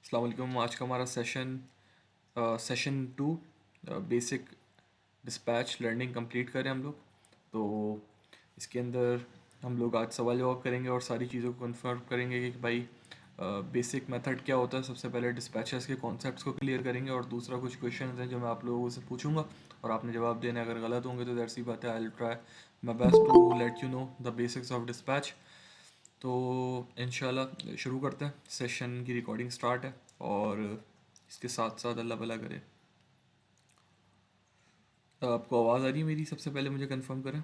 अस्सलाम वालेकुम। आज का हमारा session 2 basic dispatch learning complete करें हम लोग। तो इसके अंदर हम लोग आज सवाल जवाब करेंगे और सारी चीज़ों को कंफर्म करेंगे कि भाई बेसिक मेथड क्या होता है। सबसे पहले डिस्पैचर्स के कॉन्सेप्ट्स को क्लियर करेंगे और दूसरा कुछ क्वेश्चन हैं जो मैं आप लोगों से पूछूंगा और आपने जवाब देने अगर गलत होंगे तो दैट्स सी बात है, I will try my best to let you know the basics of dispatch. तो इंशाल्लाह शुरू करते हैं। सेशन की रिकॉर्डिंग स्टार्ट है और इसके साथ साथ अल्लाह भला करे। आपको आवाज़ आ रही है मेरी? सबसे पहले मुझे कंफर्म करें।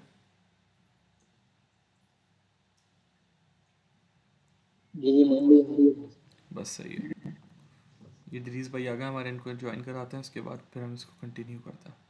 जी जी मुंबई हरी है। बस सही है। ये दरीस भाई आ गए हमारे, इनको ज्वाइन कराते हैं, उसके बाद फिर हम इसको कंटिन्यू करते हैं।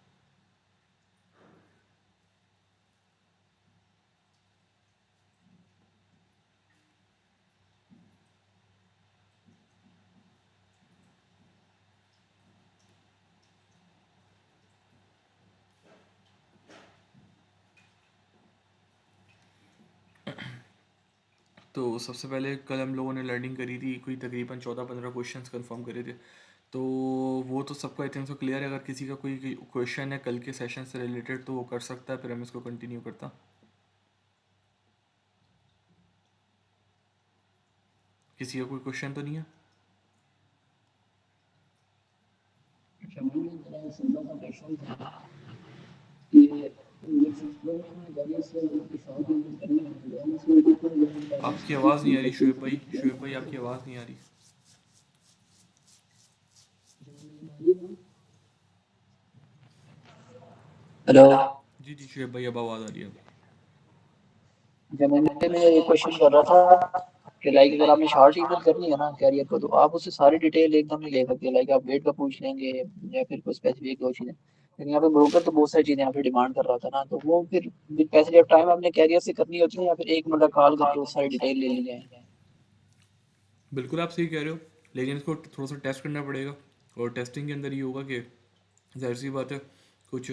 तो सबसे पहले कल हम लोगों ने लर्निंग करी थी, कोई तकरीबन 14-15 क्वेश्चंस कंफर्म करे थे। तो वो तो सबको आई थिंक सो क्लियर है। अगर किसी का कोई क्वेश्चन है कल के सेशन से रिलेटेड तो वो कर सकता है, फिर हम इसको कंटिन्यू करता। किसी का कोई क्वेश्चन तो नहीं है? अच्छा मुंबई मेरा सिंपल सा क्वेश्चन था कि ये सिस्टम में हमें गाड़ी से मतलब कि शॉप यूज करनी है तो हम इसमें कितने जो है बैलेंस आपकी शीट आवाज़ नहीं आ रही मतलब शुएब कि भाई। शुएब भाई आपकी आवाज़ नहीं आ रही। हेलो। जी जी शुएब भाई अब आवाज़ आ रही है अब। जब मैं ये क्वेश्चन कर रहा था कि लाइक अगर आपने शॉर्ट ईमेल करनी है ना कैरियर को तो आप उससे सारी डिटेल एकदम नहीं ले सकते। लाइक आप वेट का पूछ लेंगे या फिर कोई स्पेसिफिक दो चीजें, लेकिन यहाँ पे ब्रोकर तो बहुत सारी चीजें यहाँ पे डिमांड कर रहा था ना, तो वो फिर पैसे जब टाइम आपने कैरियर से करनी होती है या फिर एक मतलब कॉल करके वो सारी डिटेल ले ली जाए। बिल्कुल आप सही कह रहे हो, लेकिन इसको थोड़ा सा टेस्ट करना पड़ेगा। और टेस्टिंग के अंदर ये होगा कि जाहिर सी बात है कुछ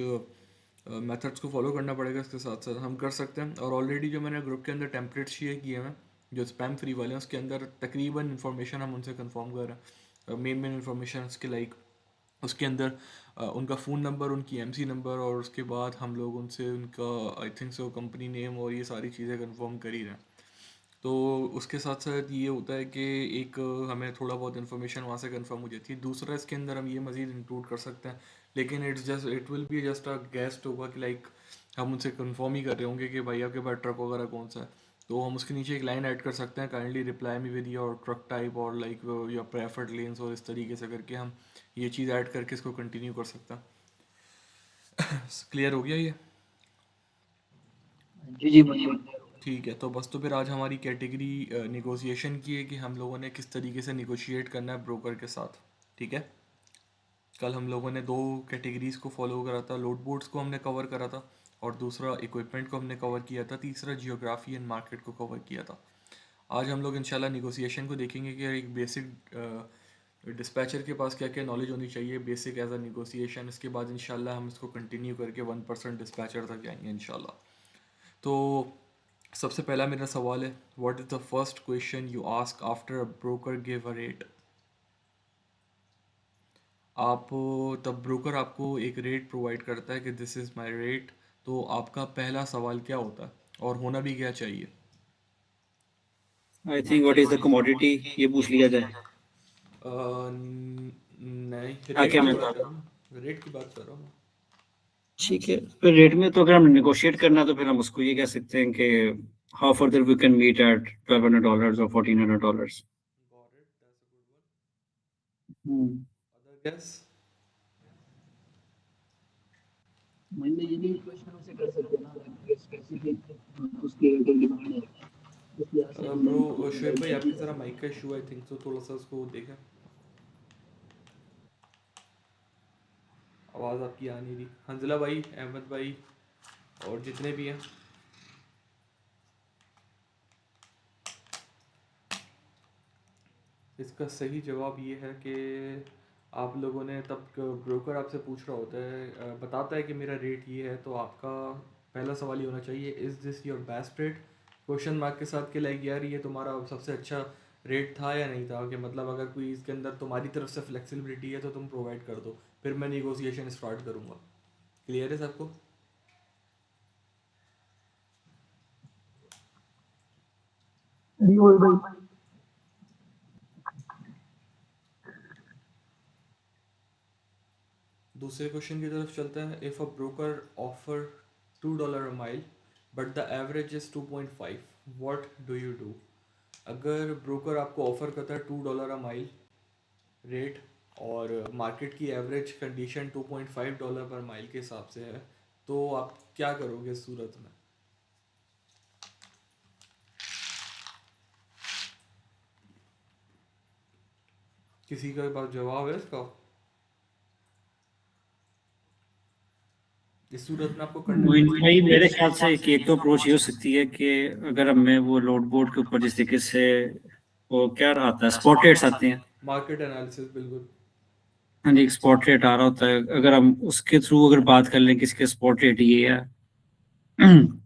मेथड्स को फॉलो करना पड़ेगा। इसके साथ साथ हम कर सकते हैं, और ऑलरेडी जो मैंने ग्रुप के अंदर टेम्पलेट शेयर किए हैं जो स्पैम फ्री वाले हैं उसके अंदर तकरीबन इन्फॉर्मेशन हम उनसे कंफर्म कर रहे हैं। मेन इन्फॉर्मेशन के लाइक उसके अंदर उनका फ़ोन नंबर, उनकी एमसी नंबर, और उसके बाद हम लोग उनसे उनका I think so company name और ये सारी चीज़ें कंफर्म कर ही रहे हैं। तो उसके साथ साथ ये होता है कि एक हमें थोड़ा बहुत इन्फॉर्मेशन वहाँ से कंफर्म हो जाती है। दूसरा इसके अंदर हम ये मज़ीद इंक्लूड कर सकते हैं, लेकिन it will be just a guest होगा कि लाइक हम उनसे कंफर्म ही कर रहे होंगे कि भाई आपके पास ट्रक वगैरह कौन सा है। तो हम उसके नीचे एक लाइन ऐड कर सकते हैं, kindly reply me with your truck type और लाइक योर प्रेफर्ड लेन्स, और इस तरीके से करके हम ये चीज़ ऐड करके इसको कंटिन्यू कर सकते हैं। क्लियर हो गया ये? जी जी मुंबई। ठीक है। तो बस तो फिर आज हमारी कैटेगरी निगोशिएशन की है कि हम लोगों ने किस तरीके से निगोशिएट करना है ब्रोकर के साथ। ठीक है। कल हम लोगों ने दो कैटेगरीज को फॉलो करा था, लोड बोर्ड्स को हमने कवर करा था और दूसरा इक्विपमेंट को हमने कवर किया था, तीसरा जियोग्राफी एंड मार्केट को कवर किया था। आज हम लोग इंशाल्लाह निगोशिएशन को देखेंगे कि एक बेसिक डिस्पैचर के पास क्या क्या नॉलेज होनी चाहिए बेसिक एज अ निगोशिएशन। इसके बाद इंशाल्लाह हम इसको कंटिन्यू करके 1% डिस्पैचर तक जाएंगे इंशाल्लाह। तो सबसे पहला मेरा सवाल है, what is the first question you ask after a broker give a rate? आप तब ब्रोकर आपको एक रेट प्रोवाइड करता है कि दिस इज़ माय रेट, तो आपका पहला सवाल क्या होता है और होना भी क्या चाहिए? I think what is the commodity, ये पूछ लिया जाए नहीं, रेट ताकि की हमें बात कर रहा हूँ मैं, रेट की बात कर रहा हूँ मैं। ठीक है। फिर रेट में तो अगर हम निगोशिएट करना है तो फिर हम उसको ये कह सकते हैं कि how further we can meet at $1,200 और $1,400। Got it, that's a good one. Hmm. Other guess? Mumbai ये भी क्वेश्चन उसे कर सकते हैं ना, लाइक स्पेसिफिक उसके डिमांड है उस लिहाज से हम लोग ब्रो शुएब भाई नेगोशिएट आपकी कर ज़रा सकते माइक का इशू आई थिंक, तो थोड़ा सा उसको देखें। आवाज़ आपकी आ नहीं रही। हंजला भाई, अहमद भाई और जितने भी हैं, इसका सही जवाब ये है कि आप लोगों ने तब ब्रोकर आपसे पूछ रहा होता है, बताता है कि मेरा रेट ये है, तो आपका पहला सवाल ये होना चाहिए, is this your best rate? Question mark के साथ कि लाइक यार ये तुम्हारा सबसे अच्छा रेट था या नहीं था, कि मतलब अगर कोई इसके अंदर तुम्हारी तरफ से फ्लेक्सिबिलिटी है तो तुम प्रोवाइड कर दो, फिर मैं निगोशिएशन स्टार्ट करूँगा। क्लियर है सबको? जी वही भाई। दूसरे क्वेश्चन की तरफ चलते हैं। If a broker offer $2 a mile but the average is 2.5, what do you do? अगर ब्रोकर आपको ऑफर करता है $2 अ माइल रेट, और मार्केट की एवरेज कंडीशन $2.5 पर माइल के हिसाब से है, तो आप क्या करोगे इस सूरत में? किसी के पास जवाब है इसका? इस सूरत में आपको करना मोइन क्या भाई, चाहिए? मेरे ख्याल से कि एक तो अप्रोच ये हो सकती है कि अगर हमें वो लोड बोर्ड के ऊपर जिस तरीके से वो क्या आता है, स्पॉट रेट्स आते हैं, मार्केट एनालिसिस, बिल्कुल। हाँ जी, एक स्पॉट रेट आ रहा होता है, अगर हम उसके थ्रू अगर बात कर लें किसके स्पॉट रेट ये है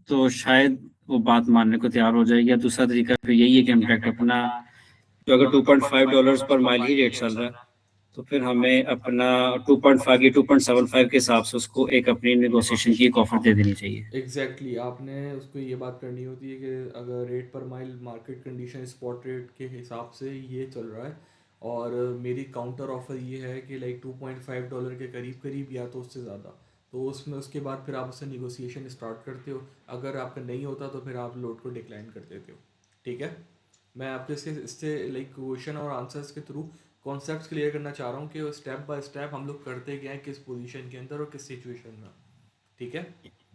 तो शायद वो बात मानने को तैयार हो जाएगी। या दूसरा तरीका फिर यही है कि हम डायरेक्ट अपना, तो अगर $2.5 पर माइल ही रेट चल रहा है तो फिर हमें अपना 2.5 या 2.75 के हिसाब से उसको एक अपनी नेगोशिएशन की एक ऑफर दे देनी चाहिए। एग्जैक्टली आपने उसको ये बात करनी होती है कि अगर rate per mile market condition spot rate के हिसाब से ये चल रहा है, और मेरी काउंटर ऑफर ये है कि लाइक $2.5 के करीब करीब या तो उससे ज़्यादा, तो उसमें उसके बाद फिर आप उससे निगोशिएशन स्टार्ट करते हो। अगर आपका नहीं होता तो फिर आप लोड को डिक्लाइन कर देते हो। ठीक है? मैं आपके इससे लाइक क्वेश्चन और आंसर्स के थ्रू कॉन्सेप्ट्स क्लियर करना चाह रहा हूँ कि स्टेप बाय स्टेप हम लोग करते गए हैं किस पोजीशन के अंदर और किस सिचुएशन में। ठीक है?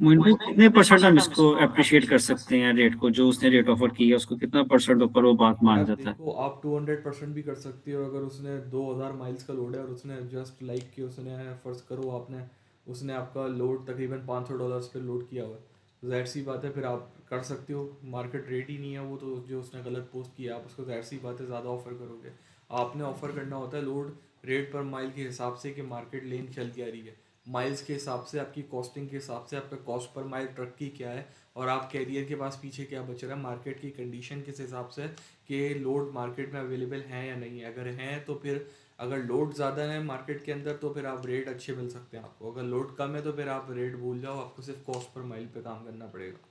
मोइन भाई, कितने परसेंट हम इसको अप्रिशिएट कर सकते हैं रेट को, जो उसने रेट ऑफर की है उसको कितना परसेंट ऊपर वो बात मान यार जाता है? देखो, आप 200% भी कर सकते हो। अगर उसने 2000 माइल्स का लोड है और उसने जस्ट लाइक कि उसने फर्ज करो आपने, उसने आपका लोड तकरीबन $500 पे लोड किया हुआ है, तो जाहिर सी बात है फिर आप कर सकते हो। मार्केट रेट ही नहीं है वो, तो जो उसने गलत पोस्ट किया आप उसको जाहिर सी बात है ज़्यादा ऑफर करोगे। आपने ऑफर करना होता है लोड रेट पर माइल के हिसाब से कि मार्केट लेन चल क्या रही है, माइल्स के हिसाब से, आपकी कॉस्टिंग के हिसाब से, आपका कॉस्ट पर माइल ट्रक की क्या है, और आप कैरियर के पास पीछे क्या बच रहा है, मार्केट की कंडीशन किस हिसाब से कि लोड मार्केट में अवेलेबल हैं या नहीं है। अगर हैं तो फिर, अगर लोड ज़्यादा है मार्केट के अंदर तो फिर आप रेट अच्छे मिल सकते हैं आपको। अगर लोड कम है तो फिर आप रेट भूल जाओ, आपको सिर्फ कॉस्ट पर माइल पे काम करना पड़ेगा।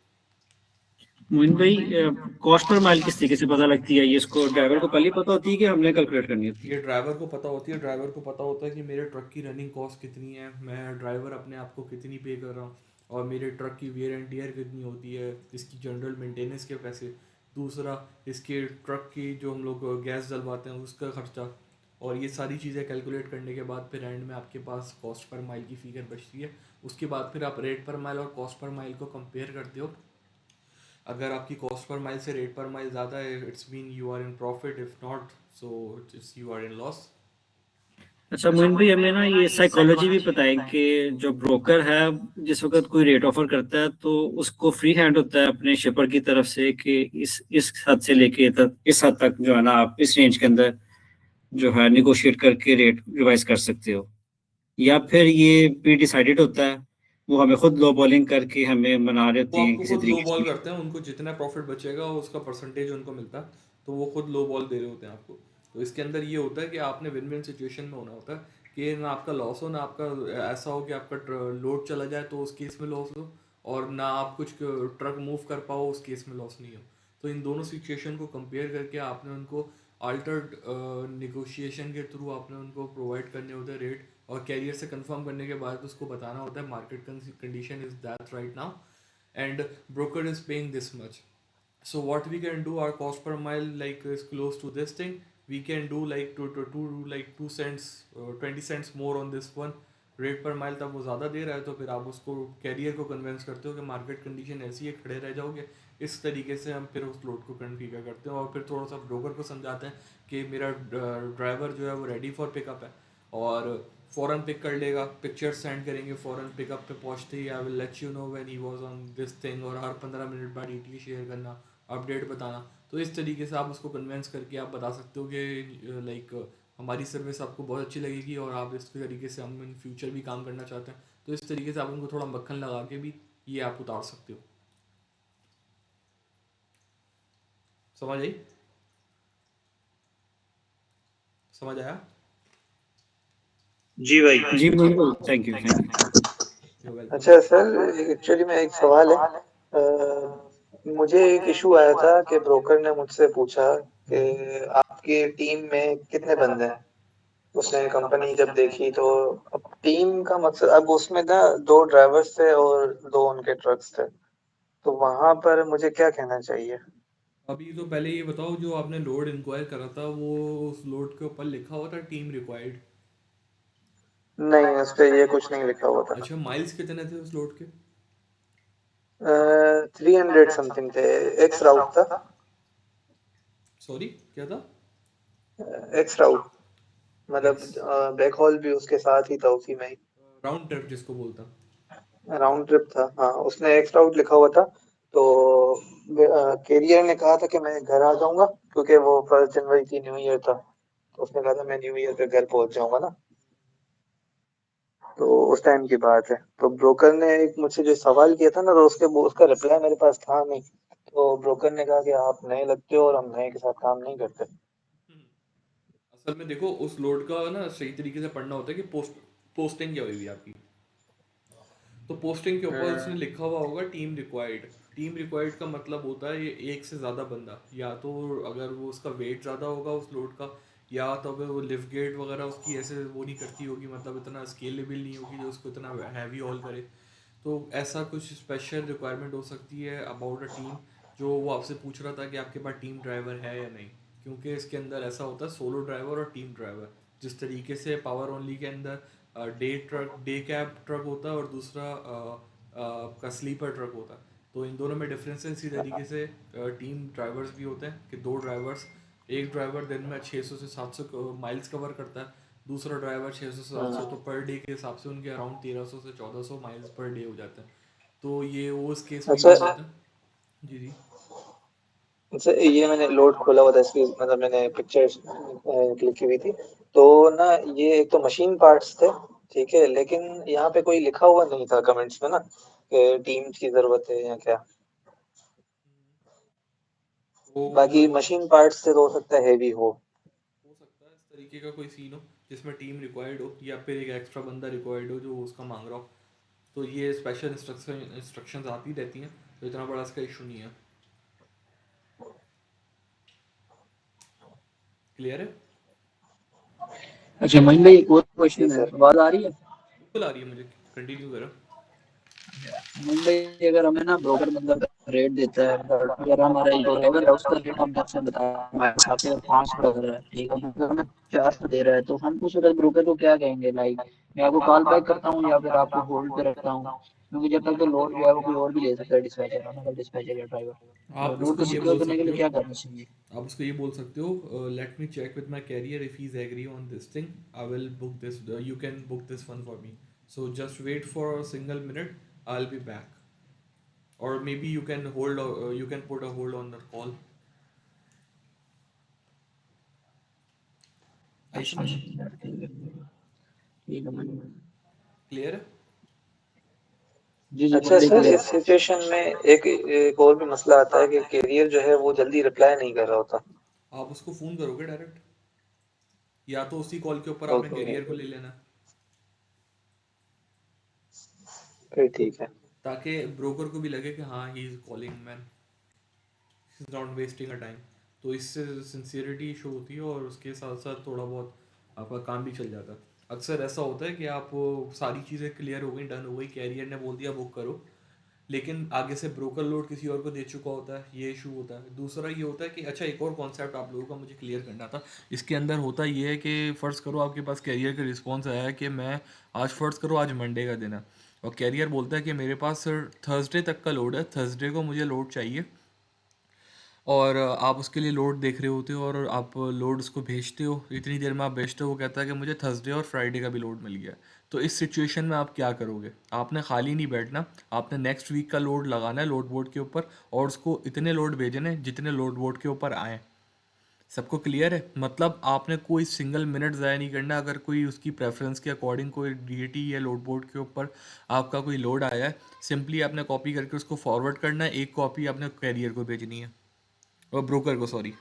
मोइन भाई, कॉस्ट पर माइल किस तरीके से पता लगती है? ये इसको ड्राइवर को पहले ही पता होती है कि हमने कैलकुलेट करनी होती ये है? ड्राइवर को पता होती है। ड्राइवर को पता होता है कि मेरे ट्रक की रनिंग कॉस्ट कितनी है, मैं ड्राइवर अपने आप को कितनी पे कर रहा हूँ, और मेरे ट्रक की वेयर एंड टीयर कितनी होती है, इसकी जनरल मेंटेनेंस के पैसे, दूसरा इसके ट्रक की जो हम लोग गैस डलवाते हैं उसका खर्चा, और ये सारी चीज़ें कैलकुलेट करने के बाद फिर एंड में आपके पास कॉस्ट पर माइल की फिगर बचती है। उसके बाद फिर आप रेट पर माइल और कॉस्ट पर माइल को कंपेयर करते हो। अगर आपकी कॉस्ट पर माइल से रेट पर माइल ज़्यादा है, it's mean you are in profit, if not so it's you are in loss. अच्छा मोइन भाई, हमें ना ये साइकोलॉजी भी पता है कि जो ब्रोकर है जिस वक्त कोई रेट ऑफर करता है तो उसको फ्री हैंड होता है अपने शिपर की तरफ से कि इस हद से लेके तक, इस हद तक जो है ना आप इस रेंज के अंदर जो है निगोशिएट करके रेट रिवाइज कर सकते हो, या फिर ये प्री डिसाइडेड होता है, वो हमें खुद लो बॉलिंग करके हमें मना रहे वो होते हैं आपको किसी खुद लो तरीके बॉल से? करते हैं, उनको जितना प्रॉफिट बचेगा उसका परसेंटेज उनको मिलता है, तो वो खुद लो बॉल दे रहे होते हैं आपको। तो इसके अंदर ये होता है कि आपने विन विन सिचुएशन में होना होता है कि ना आपका लॉस हो, ना आपका ऐसा हो कि आपका लोड चला जाए तो उस केस में लॉस हो, और ना आप कुछ ट्रक मूव कर पाओ उस केस में लॉस नहीं हो। तो इन दोनों सिचुएशन को कंपेयर करके आपने उनको अल्टर्ड निगोशिएशन के थ्रू आपने उनको प्रोवाइड करने होते हैं रेट, और कैरियर से कंफर्म करने के बाद उसको बताना होता है market condition is that right now, and broker is paying this much. So what we can do, our cost per mile like is close to this thing, we can do like to like 2 cents 20 cents more on this one rate per mile. तब वो ज़्यादा दे रहा है तो फिर आप उसको career को कन्वेंस करते हो कि मार्केट कंडीशन ऐसी है, खड़े रह जाओगे। इस तरीके से हम फिर उस लोड को कन्फिगर करते हैं, और फिर थोड़ा सा ब्रोकर को समझाते हैं कि मेरा ड्राइवर जो है वो रेडी फॉर पिकअप है, और फ़ौरन पिक कर लेगा, पिक्चर सेंड करेंगे फ़ौरन पिकअप पे पहुंचते ही, I will let you know when he was on this thing, और हर 15 मिनट बाद ईटी शेयर करना, अपडेट बताना। तो इस तरीके से आप उसको कन्वेंस करके आप बता सकते हो कि लाइक हमारी सर्विस आपको बहुत अच्छी लगेगी और आप इस तरीके से हम इन फ्यूचर भी काम करना चाहते हैं। तो इस तरीके से आप उनको थोड़ा मक्खन लगा के भी ये आप उतार सकते हो। समझ आई? समझ आया? जी भाई। जी मोइन भाई, thank you thank you. You're welcome. अच्छा सर, एक्चुअली में एक सवाल है। मुझे एक इशू आया था कि ब्रोकर ने मुझसे पूछा कि आपकी टीम में कितने बंदे हैं। उसने कंपनी जब देखी तो अब टीम का मकसद, अब उसमें ना 2 ड्राइवर्स थे और 2 उनके ट्रक्स थे, तो वहां पर मुझे क्या कहना चाहिए? अभी तो पहले ये बताओ, जो आपने लोड इंक्वायर करा था वो उस लोड के ऊपर लिखा हुआ था टीम रिक्वायर्ड? नहीं, उस पे ये कुछ नहीं लिखा हुआ था। अच्छा, माइल्स कितने थे उस लोड के? 300 समथिंग थे। एक्स राउट था। सॉरी, क्या था? एक्स राउट मतलब एक्स बैक हॉल भी उसके साथ ही था, उसी में ही। राउंड ट्रिप जिसको बोलता। राउंड ट्रिप था, हाँ। उसने एक्स राउट लिखा हुआ था। तो कैरियर ने कहा था कि मैं घर आ जाऊंगा, क्योंकि वो 1 जनवरी थी, न्यू ईयर था। तो उसने कहा था मैं न्यू ईयर पे घर पहुंच जाऊंगा ना। तो उस टाइम की बात है। तो ब्रोकर ने एक मुझसे जो सवाल किया था ना, तो उसका रिप्लाई मेरे पास था नहीं। तो ब्रोकर ने कहा कि आप नए लगते हो और हम नए के साथ काम नहीं करते। असल में देखो, उस लोड का ना सही तरीके से पढ़ना होता है कि पोस्टिंग क्या हुई हुई है आपकी। तो पोस्टिंग के ऊपर उसने लिखा हुआ होगा टीम रिक्वायर्ड। टीम रिक्वायर्ड का मतलब होता है ये एक से ज़्यादा बंदा, या तो अगर वो उसका वेट ज़्यादा होगा उस लोड का, या तो अगर वो लिफ्ट गेट वगैरह उसकी ऐसे वो नहीं करती होगी, मतलब इतना स्केलेबल नहीं होगी जो उसको इतना हैवी हॉल करे। तो ऐसा कुछ स्पेशल रिक्वायरमेंट हो सकती है अबाउट अ टीम, जो वो आपसे पूछ रहा था कि आपके पास टीम ड्राइवर है या नहीं। क्योंकि इसके अंदर ऐसा होता है सोलो ड्राइवर और टीम ड्राइवर। जिस तरीके से पावर ओनली के अंदर डे कैब ट्रक होता है और दूसरा का स्लीपर ट्रक होता है। तो इन दोनों में डिफरेंस है। इसी तरीके से टीम ड्राइवर्स भी होते हैं कि 2 ड्राइवर्स, एक ड्राइवर दिन में 600 से 700 माइल्स कवर करता है, दूसरा ड्राइवर 600 से 700। तो पर डे के हिसाब से उनके अराउंड 1300 से 1400 माइल्स पर डे हो जाते हैं। तो ये वो उस केस में अच्छा यूज़ होता है। जी जी। अच्छा, ये मैंने लोड खोला हुआ था, इसकी मतलब मैंने पिक्चर्स क्लिक की हुई थी। तो ना, ये एक तो मशीन पार्ट्स थे, ठीक है, लेकिन यहाँ पे कोई लिखा हुआ नहीं था कमेंट्स में ना कि टीम की जरूरत है या क्या। तो बाकी मशीन पार्ट्स से तो हो सकता है हैवी हो। हो सकता है इस तरीके का कोई सीन हो जिसमें टीम रिक्वायर्ड हो या फिर एक एक्स्ट्रा बंदा रिक्वायर्ड हो जो उसका मांग रहा हो। तो ये स्पेशल इंस्ट्रक्शंस आती रहती हैं, तो इतना बड़ा इसका इशू नहीं है। क्लियर है? अच्छा मोइन भाई, एक और क्वेश्चन है, सर। आवाज आ रही है? बिल्कुल आ रही है मुझे, कंटिन्यू करो। मोइन भाई, अगर हमें ना ब्रोकर मतलब रेट देता है, अगर हमारा जो ड्राइवर है उसका रेट हम जैसे बता हमारे हिसाब से 500 लग रहा है, ठीक है, अगर हमें 400 दे रहा है, तो हम उस वक्त ब्रोकर को क्या कहेंगे? लाइक मैं आपको कॉल बैक करता हूँ या फिर आपको होल्ड पे रखता हूँ? क्योंकि जब तक तो लोड जो है वो कोई और भी ले सकता है, डिस्पैचर है ना, डिस्पैचर या ड्राइवर। तो आप लोड उसको को ये सिक्योर बोल करने के सकते लिए हो, क्या करना चाहिए? आप उसको ये बोल सकते हो, let me check with my carrier, if he is agree on this thing I will book this, you can book this one for me, so just wait for a single minute, I will be back, और maybe you can hold, you can put a hold on the call. अच्छा आयुष्मान, अच्छा, ठीक है मोइन भाई। Clear है? जी जी, अच्छा बिल्कुल sir, clear. इस सिचुएशन में एक और भी मसला आता है कि कैरियर जो है वो जल्दी रिप्लाई नहीं कर रहा होता। आप उसको फ़ोन करोगे डायरेक्ट, या तो उसी कॉल के ऊपर आपने ओके, कैरियर को ले लेना, फिर ठीक है। ताकि ब्रोकर को भी लगे कि हाँ he is calling man, is not wasting a time. तो इससे सिंसियरिटी शो होती है और उसके साथ साथ थोड़ा बहुत आपका काम भी चल जाता है। अक्सर ऐसा होता है कि आप सारी चीज़ें क्लियर हो गई, डन हो गई, कैरियर ने बोल दिया बुक करो, लेकिन आगे से ब्रोकर लोड किसी और को दे चुका होता है, ये इशू होता है। दूसरा ये होता है कि अच्छा, एक और कॉन्सेप्ट आप लोगों का मुझे क्लियर करना था। इसके अंदर होता ये है कि फ़र्ज़ करो आपके पास कैरियर का रिस्पॉन्स आया है कि मैं आज, फ़र्ज़ करो आज मंडे का दिन है, और कैरियर बोलता है कि मेरे पास सर थर्सडे तक का लोड है, थर्सडे को मुझे लोड चाहिए, और आप उसके लिए लोड देख रहे होते हो और आप लोड उसको भेजते हो, इतनी देर में आप भेजते हो, वो कहता है कि मुझे थर्सडे और फ्राइडे का भी लोड मिल गया है। तो इस सिचुएशन में आप क्या करोगे? आपने खाली नहीं बैठना, आपने नेक्स्ट वीक का लोड लगाना है लोड बोर्ड के ऊपर, और उसको इतने लोड भेजने हैं जितने लोड बोर्ड के ऊपर आए। सबको क्लियर है? मतलब आपने कोई सिंगल मिनट ज़ाया नहीं करना। अगर कोई उसकी प्रेफरेंस के अकॉर्डिंग कोई डीटी या लोड बोर्ड के ऊपर आपका कोई लोड आया है, सिंपली आपने कॉपी करके उसको फॉरवर्ड करना है, एक कॉपी आपने कैरियर को भेजनी है, और ब्रोकर को, सॉरी,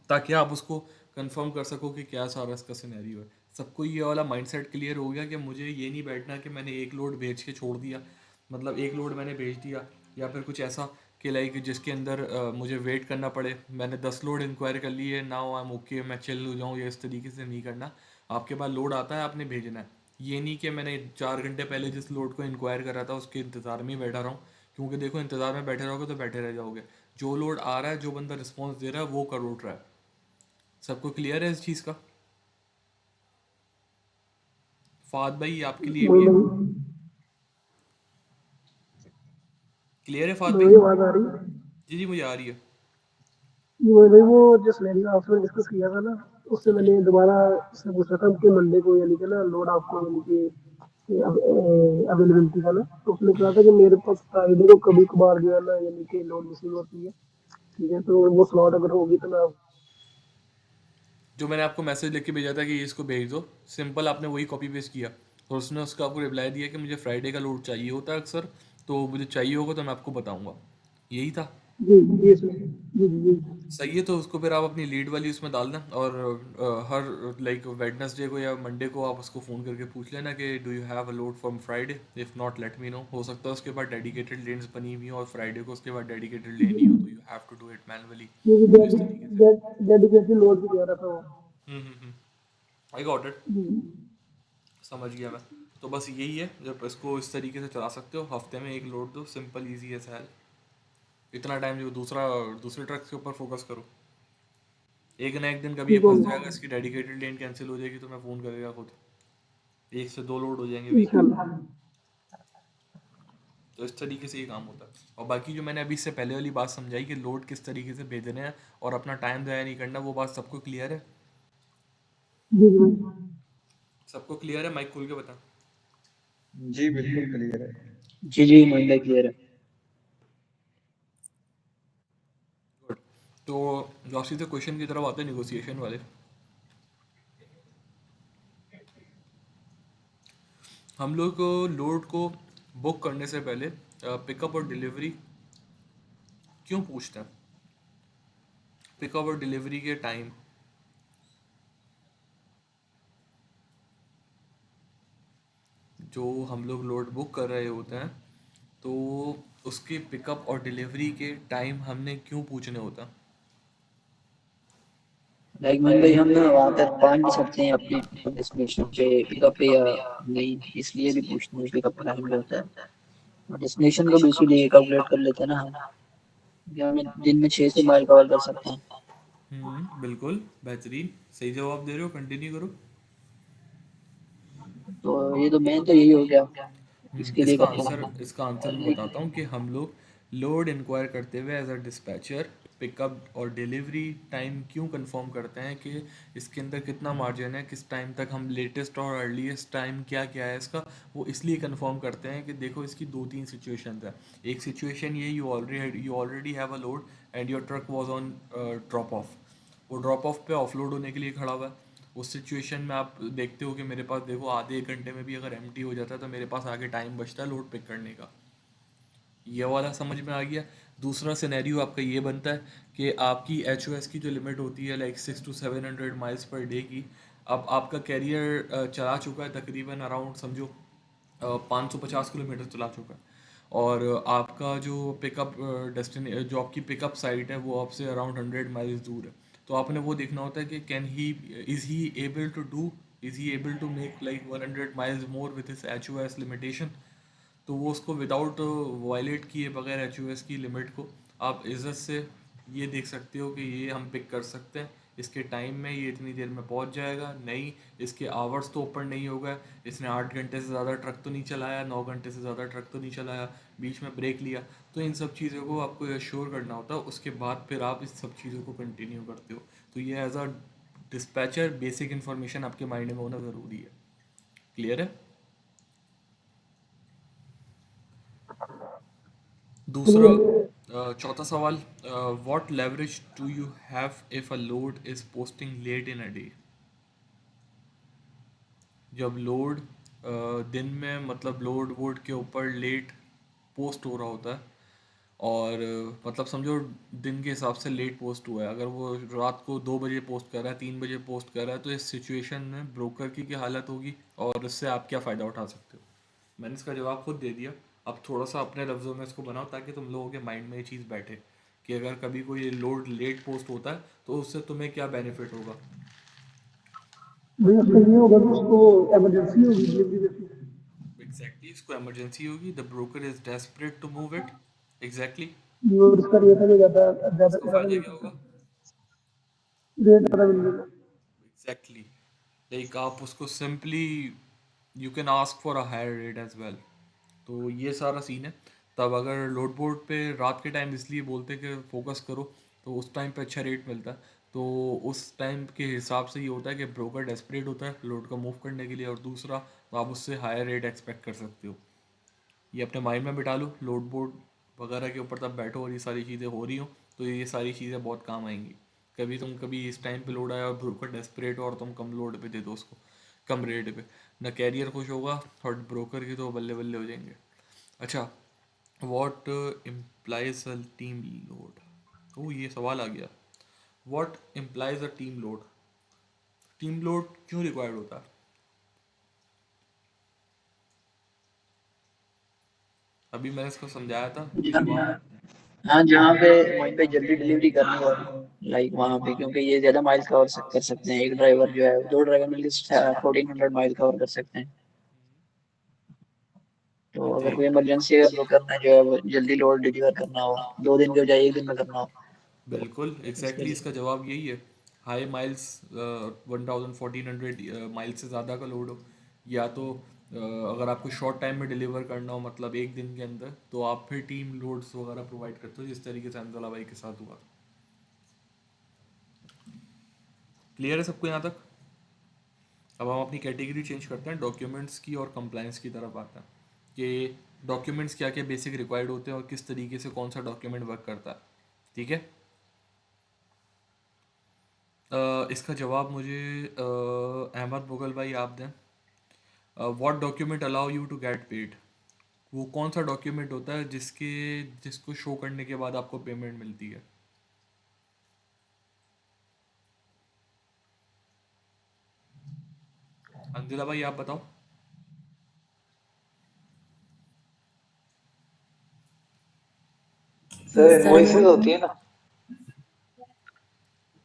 ताकि आप उसको कंफर्म कर सको कि क्या सारा इसका सिनेरियो है। सबको ये वाला माइंडसेट क्लियर हो गया कि मुझे ये नहीं बैठना कि मैंने एक लोड भेज के छोड़ दिया, मतलब एक लोड मैंने भेज दिया या फिर कुछ ऐसा कि लाइक जिसके अंदर मुझे वेट करना पड़े। मैंने 10 लोड इंक्वायर कर लिए, नाउ आई एम ओके, मैं चिल हो जाऊँ, या इस तरीके से नहीं करना। आपके पास लोड आता है, आपने भेजना है। ये नहीं कि मैंने 4 घंटे पहले जिस लोड को इंक्वायर करा था उसके इंतज़ार में ही बैठा रहा हूँ, क्योंकि देखो इंतज़ार में बैठे रहोगे तो बैठे रह जाओगे। जो लोड आ रहा है, जो बंदा रिस्पॉन्स दे रहा है, वो कर उठ रहा है। सबको क्लियर है इस चीज़ का? फाद भाई आपके लिए भी है? क्लियर है फाद भाई? मेरी आवाज आ रही है? जी जी, मुझे आ रही है। भाई वो जो सिनेरियो आपने डिस्कस किया था ना, उससे मैंने दोबारा उससे पूछा था कि मंडे को यानी कि ना लोड आपको यानी कि अवेलेबिलिटी का ना, तो उसने कहा था कि मेरे पास फ्राइडे को कभी कभार जो है ना यानी कि लोड मिसिंग होती है। ठीक है, तो वो स्लॉट अगर होगी तो मैं जो मैंने आपको मैसेज लिख के भेजा था कि ये इसको भेज दो, सिंपल आपने वही कॉपी पेस्ट किया और उसने उसका आपको रिप्लाई दिया कि मुझे फ्राइडे का लोड चाहिए होता है अक्सर, तो मुझे चाहिए होगा तो मैं आपको बताऊंगा। यही था। जी जी इसमें जी जी जी सही है, तो उसको फिर आप अपनी लीड वाली उसमें डाल दें, और हर लाइक वेडनेसडे को या मंडे को आप उसको फ़ोन करके पूछ लेना कि do you have a load from Friday, if not let me no. हो सकता है उसके बाद डेडिकेटेड लेन्स बनी हुई हो और फ्राइडे को उसके बाद डेडिकेटेड लेनी हो, तो you have to do it manually. तो इस तरीके से। डेडिकेटेड लोड भी कह रहा था वो। I got it. जी समझ गया मैं। तो बस यही है, जब इसको इस तरीके से चला सकते हो, हफ्ते में एक लोड दो, सिंपल इजी है, सहल। इतना टाइम जो दूसरे ट्रक के ऊपर फोकस करो। एक ना एक दिन कभी ये ठीक हो फंस गया जाएगा, इसकी डेडिकेटेड लेन कैंसिल हो जाएगी तो मैं फ़ोन करेगा खुद। 1 से 2 लोड हो जाएंगे वीक में। इंशाल्लाह। तो इस तरीके से ये काम होता है। और बाकी जो मैंने अभी इससे पहले वाली बात समझाई कि लोड किस तरीके से भेजने हैं और अपना टाइम ज़ाया नहीं करना, वो बात सबको क्लियर है? जी जी भाई। सबको क्लियर है? माइक खोल के बता। जी बिल्कुल क्लियर है। जी जी मोइन भाई क्लियर है। गुड। तो जो सीधे क्वेश्चन की तरफ आते हैं, निगोसिएशन वाले। हम लोग लोड को बुक करने से पहले पिकअप और डिलीवरी क्यों पूछते हैं? पिकअप और डिलीवरी के टाइम, जो हम लोग लोड बुक कर रहे होते हैं, तो उसके पिकअप और डिलीवरी के टाइम हमने क्यों पूछने होता? लाइक मोइन भाई हम ना वहाँ तक पहुँच नहीं सकते हैं अपने डेस्टिनेशन पे पिकअप पे या नहीं, इसलिए भी पूछते हैं पिकअप का टाइम क्या होता है। और डेस्टिनेशन को भी इसीलिए कैलकुलेट कर लेते हैं ना हम, कि हमें दिन में 6 से माइल कवर कर सकते हैं। बिल्कुल बेहतरीन, सही जवाब दे रहे हो, कंटिन्यू करो। तो ये तो मेन तो यही हो गया, इसके लिए इसका करते आंसर हैं। इसका आंसर और मैं लेकिन बताता हूँ कि हम लोग लोड इंक्वायर करते हुए एज अ डिस्पैचर पिकअप और डिलीवरी टाइम क्यों कंफर्म करते हैं कि इसके अंदर कितना मार्जिन है, किस टाइम तक हम लेटेस्ट और अर्लीस्ट टाइम क्या क्या है इसका, वो इसलिए कंफर्म करते हैं कि देखो इसकी 2-3 सिचुएशंस है। एक सिचुएशन ये, you already have a load and your truck was on drop of, वो ड्रॉप ऑफ पे ऑफलोड होने के लिए खड़ा हुआ है। उस सिचुएशन में आप देखते हो कि मेरे पास देखो आधे एक घंटे में भी अगर एम्प्टी हो जाता है तो मेरे पास आगे टाइम बचता है लोड पिक करने का। ये वाला समझ में आ गया। दूसरा सिनेरियो आपका ये बनता है कि आपकी एच की जो लिमिट होती है like 600 to 700 miles per day की, अब आपका कैरियर चला चुका है तकरीबन अराउंड समझो 550 किलोमीटर चला चुका है, और आपका जो पिकअप जो आपकी पिकअप साइट है वो आपसे अराउंड 100 माइल्स दूर है। तो आपने वो देखना होता है कि is he able to make like 100 miles more with his H limitation. तो वो उसको विदाउट वायलेट किए बगैर एच की लिमिट को आप इज़्ज़त से ये देख सकते हो कि ये हम पिक कर सकते हैं, इसके टाइम में ये इतनी देर में पहुंच जाएगा, नहीं इसके आवर्स तो ऊपर नहीं होगा, इसने 8 घंटे से ज़्यादा ट्रक तो नहीं चलाया, 9 घंटे से ज़्यादा ट्रक तो नहीं चलाया, बीच में ब्रेक लिया। तो इन सब चीज़ों को आपको एश्योर करना होता है, उसके बाद फिर आप इस सब चीज़ों को कंटिन्यू करते हो। तो ये as a dispatcher basic information आपके माइंड में होना ज़रूरी है। क्लियर है? दूसरा चौथा सवाल, what leverage do you have if a load is posting late in a day? जब लोड दिन में मतलब लोड वोड के ऊपर लेट पोस्ट हो रहा होता है, और मतलब समझो दिन के हिसाब से लेट पोस्ट हुआ है, अगर वो रात को 2 बजे पोस्ट कर रहा है, 3 बजे पोस्ट कर रहा है, तो इस सिचुएशन में ब्रोकर की क्या हालत होगी और इससे आप क्या फ़ायदा उठा सकते हो। मैंने इसका जवाब खुद दे दिया। अब थोड़ा सा अपने लफ्ज़ों में इसको बनाओ ताकि तुम लोगों के माइंड में ये चीज़ बैठे कि अगर कभी कोई लोड लेट पोस्ट होता है तो उससे तुम्हें क्या बेनिफिट होगा। भाई उसका ये होगा कि उसको इमरजेंसी होगी डिलीवरी बेसिस। एग्जैक्टली, इसको इमरजेंसी होगी, the broker is desperate to move it. Exactly, और इसका रेट है ज्यादा ज्यादा इसको ज्यादा फ़ायदा मिल क्या सकता होगा। है, रेट ज्यादा मिल जाएगा। एग्जैक्टली, लाइक आप उसको simply you can ask for a higher rate as well. तो ये सारा सीन है। तब अगर लोड बोर्ड पे रात के टाइम इसलिए बोलते कि फोकस करो, तो उस टाइम पे अच्छा रेट मिलता है। तो उस टाइम के हिसाब से ये होता है कि ब्रोकर डेस्परेट होता है लोड को मूव करने के लिए, और दूसरा तो आप उससे हायर रेट एक्सपेक्ट कर सकते हो। ये अपने माइंड में बिठा लो, लोड बोर्ड वगैरह के ऊपर तब बैठो और ये सारी चीज़ें हो रही हो तो ये सारी चीज़ें बहुत काम आएंगी। कभी इस टाइम पे लोड आया और ब्रोकर डेस्परेट हो और तुम कम लोड पे दे दो उसको, कम रेट पे, ना कैरियर खुश होगा और ब्रोकर की तो बल्ले बल्ले हो जाएंगे। अच्छा, what implies a team load. ओ, ये सवाल आ गया, what implies a team load. Team load क्यों रिक्वायर्ड होता है। अभी मैंने इसको समझाया था, अभी जवाब। हाँ, जहाँ पे वहीं पे जल्दी डिलीवरी करनी हो, लाइक वहाँ पे, क्योंकि ये ज्यादा माइल कवर कर सकते हैं। एक ड्राइवर जो है, दो ड्राइवर मिलकर 1400 माइल कवर कर सकते हैं। तो अगर जी कोई इमरजेंसी अगर वो करना है, जो है वो जल्दी लोड डिलीवर करना हो, 2 दिन के बजाय 1 दिन में करना हो, तो बिल्कुल, उसके एग्जैक्टली, लिए। इसका जवाब यही है। हाई माइल्स, 1400 माइल्स से ज़्यादा का लोड हो, या तो अगर आपको शॉर्ट टाइम में डिलीवर करना हो, मतलब एक दिन के अंदर, तो आप फिर टीम लोड्स वगैरह प्रोवाइड करते हो, जिस तरीके से अंजला भाई के साथ हुआ। क्लियर है सबको यहाँ तक। अब हम अपनी कैटेगरी चेंज करते हैं, डॉक्यूमेंट्स की और कंप्लायंस की तरफ आते हैं कि डॉक्यूमेंट्स क्या क्या बेसिक रिक्वायर्ड होते हैं और किस तरीके से कौन सा डॉक्यूमेंट वर्क करता है। ठीक है। इसका जवाब मुझे अहमद मुगल भाई आप दें। What document allow you to get paid. वो कौन सा डॉक्यूमेंट होता है जिसको शो करने के बाद आपको पेमेंट मिलती है। अंजिला भाई आप बताओ। सर इनवॉइसेज होती है ना।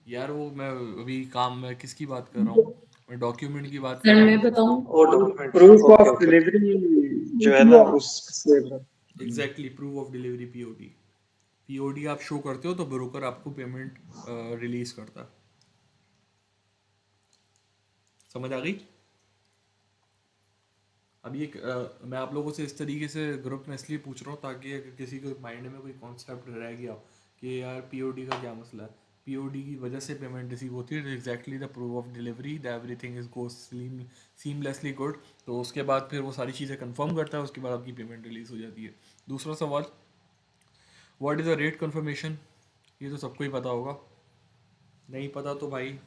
यार वो मैं अभी काम में किसकी बात कर रहा हूँ, मैं डॉक्यूमेंट की बात कर सर रहा मैं हूँ। बताऊं। वो documents, proof okay of okay. Delivery जो है ना उससे। Exactly, proof of delivery, POD. POD आप शो करते हो तो ब्रोकर आपको पेमेंट रिलीज करता है। समझ आ गई। अब ये मैं आप लोगों से इस तरीके से ग्रुप में इसलिए पूछ रहा हूँ ताकि अगर किसी को माइंड में कोई कॉन्सेप्ट रह गया हो कि यार पीओडी का क्या मसला है, पीओडी की वजह से पेमेंट रिसीव होती है, exactly the proof of delivery the everything is goes seamlessly good. तो उसके बाद फिर वो सारी चीज़ें कंफर्म करता है, उसके बाद आपकी पेमेंट रिलीज हो जाती है। दूसरा सवाल, what is a rate confirmation. ये तो सबको ही पता होगा, नहीं पता तो भाई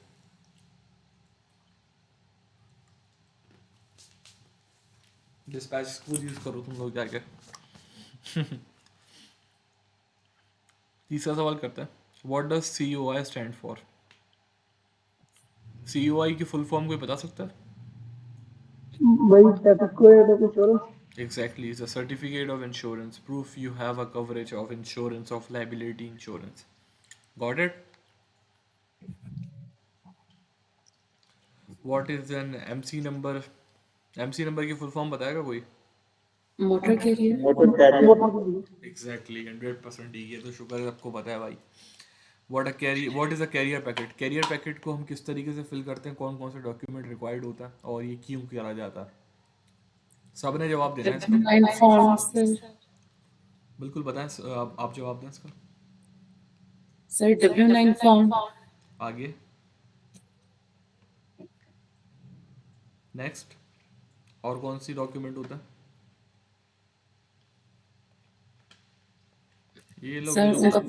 डिस्पैच स्कूल यूज़ करो तुम लोग जाके। तीसरा सवाल करते हैं, what does C O I stand for. C O I की फुल फॉर्म कोई बता सकता है। वही certificate of insurance. Exactly, it's a certificate of insurance, proof you have a coverage of insurance, of liability insurance. Got it? What is an MC number? MC number की full form बताएगा कोई? Motor carrier. Motor carrier. Exactly, 100% ये तो शुक्र है सबको पता है भाई। What is a carrier packet? Carrier packet को हम किस तरीके से फिल करते हैं, कौन कौन सा डॉक्यूमेंट रिक्वायर्ड होता है और ये क्यों करा जाता है। सब ने जवाब देना है इसका। W9 form sir. बिल्कुल बताएं, आप जवाब दें इसका। Sir W9 form. आगे, नेक्स्ट, और कौन सी डॉक्यूमेंट होता है। ये लोग सर जो उनका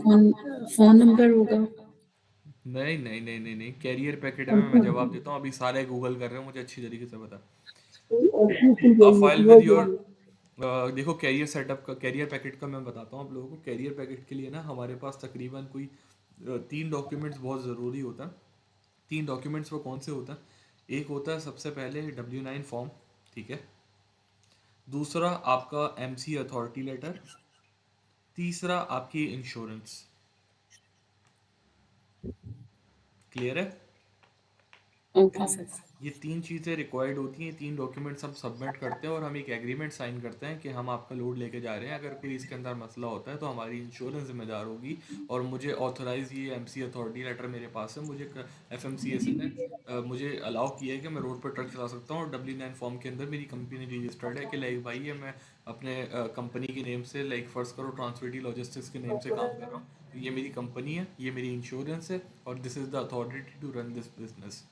फोन नंबर होगा। नहीं नहीं नहीं नहीं नहीं, कैरियर पैकेट है, मैं जवाब देता हूँ। अभी सारे गूगल कर रहे हो, मुझे अच्छी तरीके से बता। एमसी फुल A चाहिए, file with पीओ your चाहिए। देखो कैरियर सेटअप का, कैरियर पैकेट का मैं बताता हूँ आप लोगों को। कैरियर पैकेट के लिए ना हमारे पास तकरीबन कोई 3 डॉक्यूमेंट्स बहुत ज़रूरी होता है। 3 डॉक्यूमेंट्स वो कौन से होता है? एक होता है सबसे पहले W9 फॉर्म, ठीक है। दूसरा आपका MC अथॉरिटी लेटर। तीसरा आपकी इंश्योरेंस। क्लियर है? Okay sir. ये 3 चीज़ें रिक्वायर्ड होती हैं, 3 डॉक्यूमेंट्स हम सबमिट करते हैं और हम एक एग्रीमेंट साइन करते हैं कि हम आपका लोड लेके जा रहे हैं। अगर कोई इसके अंदर मसला होता है तो हमारी इंश्योरेंस जिम्मेदार होगी। और मुझे ऑथराइज ये MC अथॉरिटी लेटर मेरे पास है। मुझे FMCSA ने मुझे अलाउ किया है कि मैं रोड पर ट्रक चला सकता हूँ। और W9 फॉर्म के अंदर मेरी कंपनी रजिस्टर्ड है कि लाइक भाई ये मैं अपने कंपनी के नेम से, लाइक फ़र्ज़ करो ट्रांसविटी लॉजिस्टिक्स के नेम से काम कर रहा हूँ। तो ये मेरी कंपनी है, ये मेरी इंश्योरेंस है और this is the authority to run this business.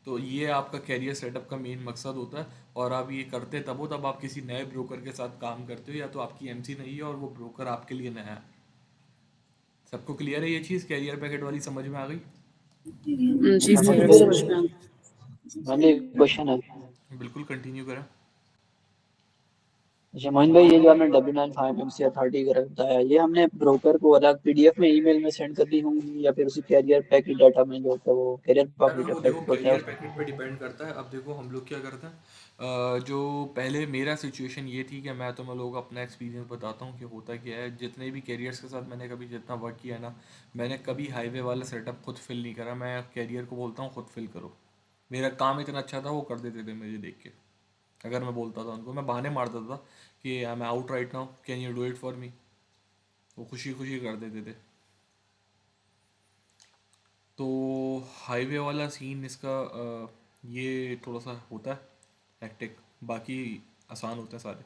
तो ये आपका कैरियर सेटअप का मेन मकसद होता है। और आप ये करते तब हो तब आप किसी नए ब्रोकर के साथ काम करते हो, या तो आपकी MC नहीं है और वो ब्रोकर आपके लिए नया है। सबको क्लियर है ये चीज़? कैरियर पैकेट वाली समझ में आ गई? जी अच्छा सर, मोइन अब भाई, समझ में आ गया। मैंने एक क्वेश्चन है। बिल्कुल कंटिन्यू करें। अच्छा मोइन भाई, ये जो आपने W9 फॉर्म MC अथॉरिटी का बताया, ये हमने ब्रोकर को अलग PDF में ईमेल में सेंड करनी होंगी या फिर उसी कैरियर पैकेट डाटा में जो होता है वो कैरियर अगर वो देखो पैकेट होता है कैरियर उसमें? पैकेट पे डिपेंड करता है। अब देखो हम लोग क्या करते हैं, जो पहले मेरा सिचुएशन ये थी कि मैं तो मैं लोगों को अपना एक्सपीरियंस बताता हूँ कि होता क्या है। जितने भी कैरियर्स के साथ मैंने कभी जितना वर्क किया है ना, मैंने कभी हाईवे वाला सेटअप खुद फिल नहीं करा। मैं कैरियर को बोलता हूँ खुद फिल करो। मेरा काम इतना अच्छा था वो कर देते थे मुझे देख के। अगर मैं बोलता था उनको, मैं बहाने मार देता था कि I am out right now, can you do it for me. वो खुशी खुशी कर देते थे। तो हाईवे वाला सीन इसका ये थोड़ा सा होता है हेक्टिक। बाकी आसान होते हैं सारे।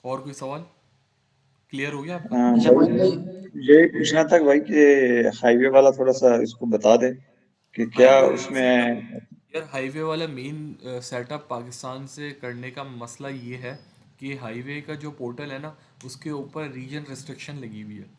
और कोई सवाल क्लियर हो गया आपका? अच्छा भाई मोइन भाई, यही पूछना था भाई कि हाईवे वाला थोड़ा सा इसको बता दे कि क्या हाईवे वाला सेटअप, उसमें। यार हाईवे वाला मेन सेटअप पाकिस्तान से करने का मसला ये है कि हाईवे का जो पोर्टल है ना, उसके ऊपर रीजन रिस्ट्रिक्शन लगी हुई है।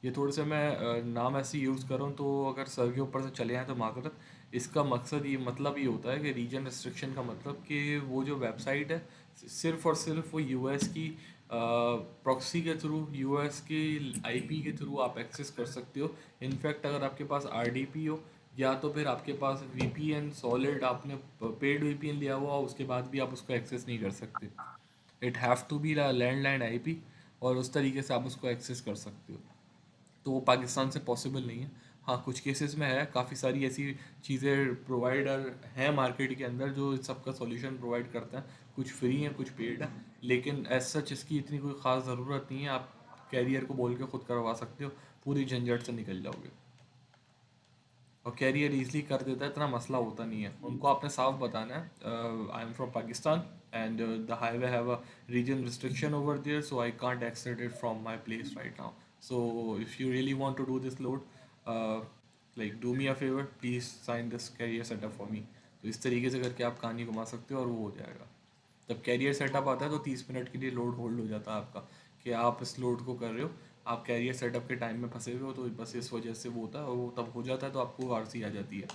ये थोड़े से मैं नाम ऐसे यूज़ कर रहा हूँ तो अगर सर के ऊपर से चले आए तो माजरत। इसका मकसद ये मतलब ये होता है कि रीजन रिस्ट्रिक्शन का मतलब कि वो जो वेबसाइट है सिर्फ़ और सिर्फ वो US की प्रॉक्सी के थ्रू, US की IP के थ्रू आप एक्सेस कर सकते हो। इनफैक्ट अगर आपके पास RDP हो या तो फिर आपके पास VPN सॉलिड, आपने पेड VPN लिया हुआ उसके बाद भी आप उसको एक्सेस नहीं कर सकते। It have to be landline IP, और उस तरीके से आप उसको एक्सेस कर सकते हो। तो वो पाकिस्तान से पॉसिबल नहीं है। हाँ कुछ केसेस में है, काफ़ी सारी ऐसी चीज़ें प्रोवाइडर हैं मार्केट के अंदर जो इस सब का सॉल्यूशन प्रोवाइड करते हैं। कुछ फ्री हैं कुछ पेड है, लेकिन एज सच इसकी इतनी कोई ख़ास ज़रूरत नहीं है। आप कैरियर को बोल के खुद करवा सकते हो, पूरी झंझट से निकल जाओगे। और कैरियर इजली कर देता है, इतना मसला होता नहीं है। उनको आपने साफ बताना है I am from Pakistan and the highway have a region restriction over there, so I can't exceed it from my place right now. So if you really want to do this load, like do me a favour, please sign this carrier setup for me. तो इस तरीके से करके आप कहानी घुमा सकते हो और वो हो जाएगा। जब कैरियर सेटअप आता है तो 30 मिनट के लिए लोड होल्ड हो जाता है आपका, कि आप इस लोड को कर रहे हो। आप कैरियर सेटअप के टाइम में फंसे हुए हो, तो बस इस वजह से वो होता है। और वो तब हो जाता है तो आपको RC आ जाती है।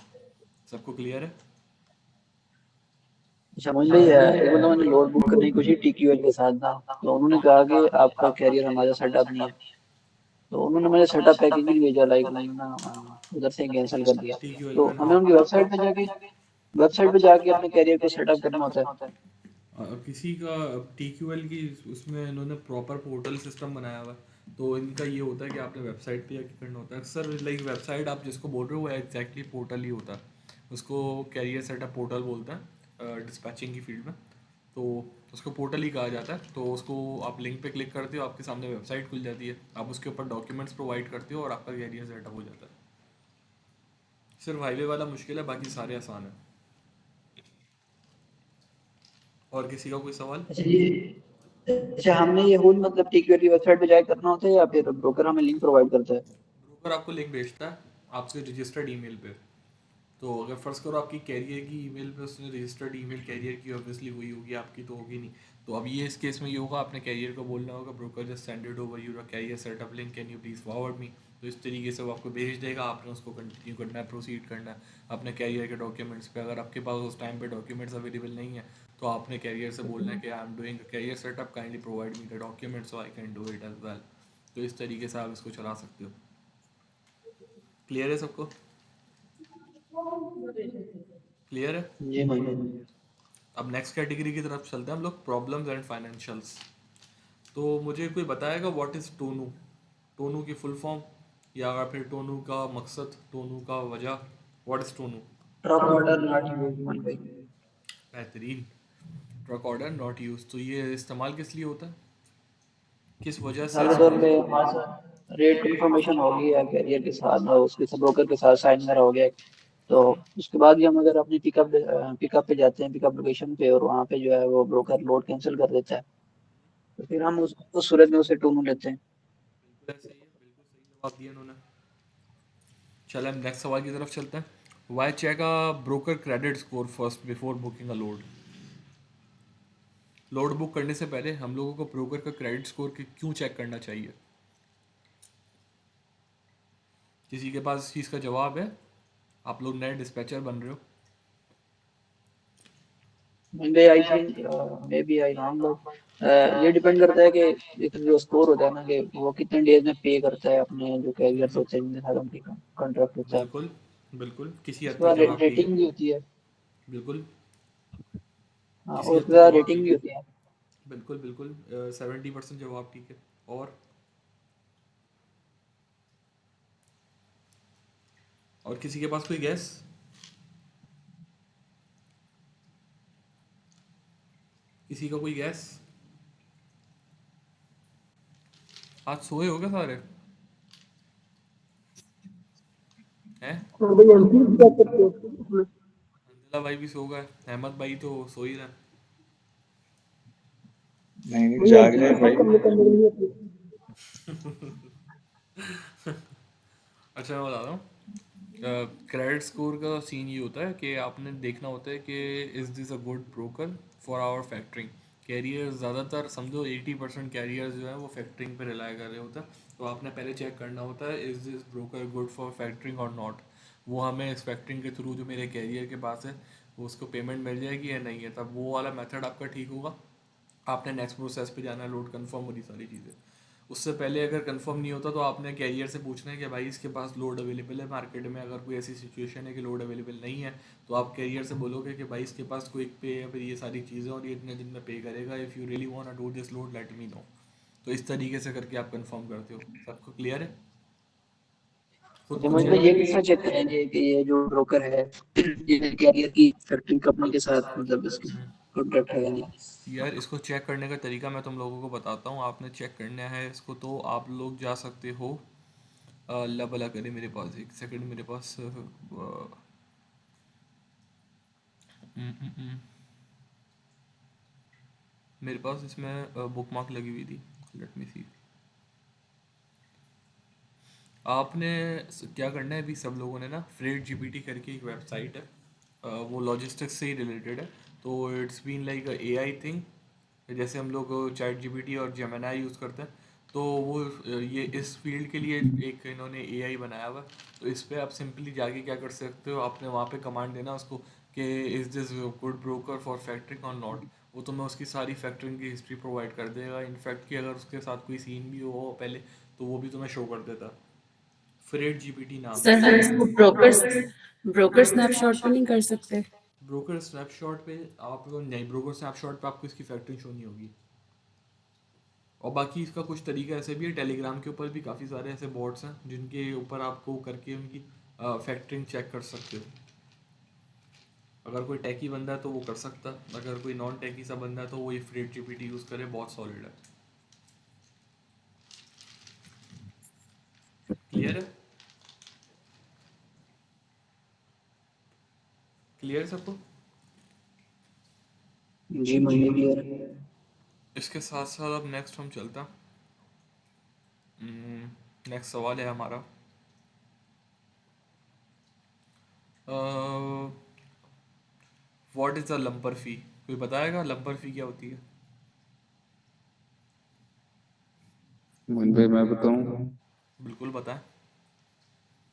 सबको क्लियर है? अच्छा मोइन भाई, एक बंदा मैंने लोड बुक करने की कोशिश TQL के साथ ना, तो उन्होंने कहा कि आपका कैरियर हमारा सेटअप नहीं है। तो उन्होंने मुझे सेटअप पैकेज नहीं भेजा, लाइक उन्होंने ना उधर से कैंसिल कर दिया। TQL तो में ना हमें उनकी वेबसाइट पे जाके अपने कैरियर को सेटअप करना होता है। किसी का TQL की उसमें इन्होंने प्रॉपर पोर्टल सिस्टम बनाया हुआ है। तो इनका ये होता है कि आपने वेबसाइट पे जाके करना होता है अक्सर। लाइक वेबसाइट आप जिसको बोल रहे हो वो एग्जैक्टली पोर्टल ही होता है। उसको कैरियर सेटअप पोर्टल बोलते हैं डिस्पैचिंग की फील्ड में। तो उसको पोर्टल ही कहा जाता है। तो उसको आप लिंक पे क्लिक करते हो, आपके सामने वेबसाइट खुल जाती है। आप उसके ऊपर डॉक्यूमेंट्स प्रोवाइड करते हो और आपका कैरियर सेटअप हो जाता है। सिर्फ हाईवे वाला मुश्किल है, बाकी सारे आसान है। और किसी का कोई सवाल? अच्छा ये, अच्छा हमने ये हुन मतलब TQL की वेबसाइट पे जाके करना होता है या फिर ब्रोकर हमें लिंक प्रोवाइड करता है? ब्रोकर आपको लिंक भेजता है आपसे रजिस्टर्ड ईमेल पे। तो अगर फ़र्ज़ करो आपकी कैरियर की ईमेल पे उसने रजिस्टर्ड ईमेल कैरियर की ऑब्वियसली वही होगी, आपकी तो होगी नहीं। तो अब ये इस केस में ये होगा, आपने कैरियर को बोलना होगा broker just send it over your carrier setup link, can you please forward me. तो इस तरीके से वो आपको भेज देगा, आपने उसको कंटिन्यू करना है, प्रोसीड करना है अपने कैरियर के डॉक्यूमेंट्स पे। अगर आपके पास उस टाइम पे डॉक्यूमेंट्स अवेलेबल नहीं है तो आपने कैरियर से बोलना है कि I am doing carrier setup, kindly provide me the documents so I can do it as well. तो इस तरीके से आप इसको चला सकते हो। क्लियर है सबको? क्लियर है? जी मोइन भाई। अब नेक्स्ट कैटेगरी की तरफ चलते हैं हम लोग, प्रॉब्लम्स एंड फाइनेंशियल्स। तो मुझे कोई बताएगा व्हाट इज़ टोनू? टोनू की फुल फॉर्म, या फिर टोनू का मकसद, टोनू का वजह, what is TONU? Truck order not used Moin भाई। बेहतरीन। ट्रक ऑर्डर नॉट यूज, तो ये इस्तेमाल किस लिए होता है, किस वजह से मिसाल के तौर इसको? पे हमारे साथ रेट कंफर्मेशन होगी या कैरियर के साथ उसके साथ ब्रोकर के साथ साइन वगैरह हो गया, तो उसके बाद भी हम अगर अपनी पिकअप पे जाते हैं, पिकअप लोकेशन पे, और वहाँ पे जो है वो ब्रोकर लोड कैंसिल कर देता है, तो फिर हम उस सूरत में उसे टोनू लेते हैं। बिल्कुल ऐसे ही है, बिल्कुल सही जवाब दिया उन्होंने। चलो हम नेक्स्ट सवाल की तरफ चलते हैं। Why check a broker credit score first before booking a load? Load book करने से पहले हम लोगों को ब्रोकर का क्रेडिट स्कोर क्यों चेक करना चाहिए? किसी के पास इस चीज़ का जवाब है? आप लोग नए डिस्पैचर बन रहे हो। May I think maybe I wrong, but ये डिपेंड करता है कि एक जो स्कोर होता है ना, कि वो कितने डेज में पे करता है अपने जो कैरियर्स होते हैं जिनके साथ उनकी कॉन्ट्रैक्ट होता है। बिल्कुल बिल्कुल, किसी हद उसके तक बाद जवाब ठीक है। रेटिंग भी होती है। बिल्कुल, हाँ, किसी और हद उसके तक बाद जवाब रेटिंग ठीक भी है। होती है। बिल्कुल बिल्कुल, 70% जवाब ठीक है। और किसी के पास कोई गैस? किसी का कोई गैस? आज सोए हो क्या सारे? हैं? हाँ भाई, एमसी क्या करते हैं उसमें? अंजला भाई भी सो गए, अहमद भाई तो सो ही रहे। नहीं नहीं, भाई जाग एमसी रहे के हैं साथ भाई। करने करने के लिए होती है। अच्छा मैं बता रहा हूँ, क्रेडिट स्कोर का सीन ये होता है कि आपने देखना होता है कि is this a good broker for our factoring. Carrier ज़्यादातर समझो 80% कैरियर्स जो है वो फैक्टरिंग पे रिलाई कर रहे होते हैं, तो आपने पहले चेक करना होता है is this broker good for factoring और नॉट। वो हमें इस फैक्टरिंग के थ्रू जो मेरे कैरियर के पास है वो उसको पेमेंट मिल जाएगी या नहीं है, तब वो वाला मेथड आपका ठीक होगा। आपने नेक्स्ट प्रोसेस पे जाना है, लोड कंफर्म होनी सारी चीज़ें। उससे पहले अगर कंफर्म नहीं होता तो आपने कैरियर से पूछना है कि भाई इसके पास लोड अवेलेबल है मार्केट में। अगर कोई ऐसी सिचुएशन है कि लोड अवेलेबल नहीं है तो आप कैरियर से बोलोगे कि भाई इसके पास क्विक पे या फिर ये सारी चीज़ें और ये इतने दिन में पे करेगा, if you really want to do this load let me know. तो इस तरीके से करके आप कंफर्म करते हो। सबको क्लियर है? खुद तो को मुझे चेक ये कर। कितना चेक करेंगे कि ये जो ब्रोकर है ये कैरियर की फैक्टरिंग कंपनी के साथ मतलब इसकी कॉन्ट्रैक्ट है या नहीं। यार इसको चेक करने का तरीका मैं तुम लोगों को बताता हूँ। आपने चेक करना है इसको तो आप लोग जा सकते हो, अल्लाह भला करे, मेरे पास एक सेकंड, मेरे पास मेरे पास इसमें बुक मार्क लगी हुई थी, लेट मी सी। आपने क्या करना है, अभी सब लोगों ने ना फ्रेट जीपीटी करके एक वेबसाइट है, वो लॉजिस्टिक्स से ही रिलेटेड है। तो it's been like AI thing, जैसे हम लोग चैट जीपीटी और जेमिनाई यूज़ करते हैं, तो वो ये इस फील्ड के लिए एक इन्होंने एआई बनाया हुआ है। तो इस पर आप सिंपली जाके क्या कर सकते हो, आपने वहाँ पे कमांड देना उसको कि is this good broker for factoring और नॉट। वो तुम्हें उसकी सारी फैक्टरिंग की हिस्ट्री प्रोवाइड कर देगा। इनफैक्ट कि अगर उसके साथ कोई सीन भी हो पहले तो वो भी तुम्हें शो कर देता। फ्रेट जीपीटी नाम सर है। हम इसको ब्रोकर ब्रोकर स्नैपशॉट पे नहीं कर सकते? ब्रोकर स्नैपशॉट पे आप नहीं, ब्रोकर स्नैपशॉट पे आपको इसकी फैक्टरिंग शो नहीं होगी। और बाकी इसका कुछ तरीका ऐसे भी है, टेलीग्राम के ऊपर भी काफ़ी सारे ऐसे बॉट्स हैं जिनके ऊपर आपको करके उनकी फैक्टरिंग चेक कर सकते हो। अगर कोई टेकी बंदा है तो वो कर सकता है, अगर कोई नॉन टेकी सा बंदा है तो वो ये फ्रेट जीपीटी यूज़ करे, बहुत सॉलिड है। क्लियर है? क्लियर सबको? जी मुझे क्लियर है। इसके साथ साथ अब नेक्स्ट हम चलता, नेक्स्ट सवाल है हमारा, व्हाट इज़ द लंपर फ़ी? कोई बताएगा लंपर फ़ी क्या होती है? मोहन भाई मैं बताऊं? बिल्कुल बताएं।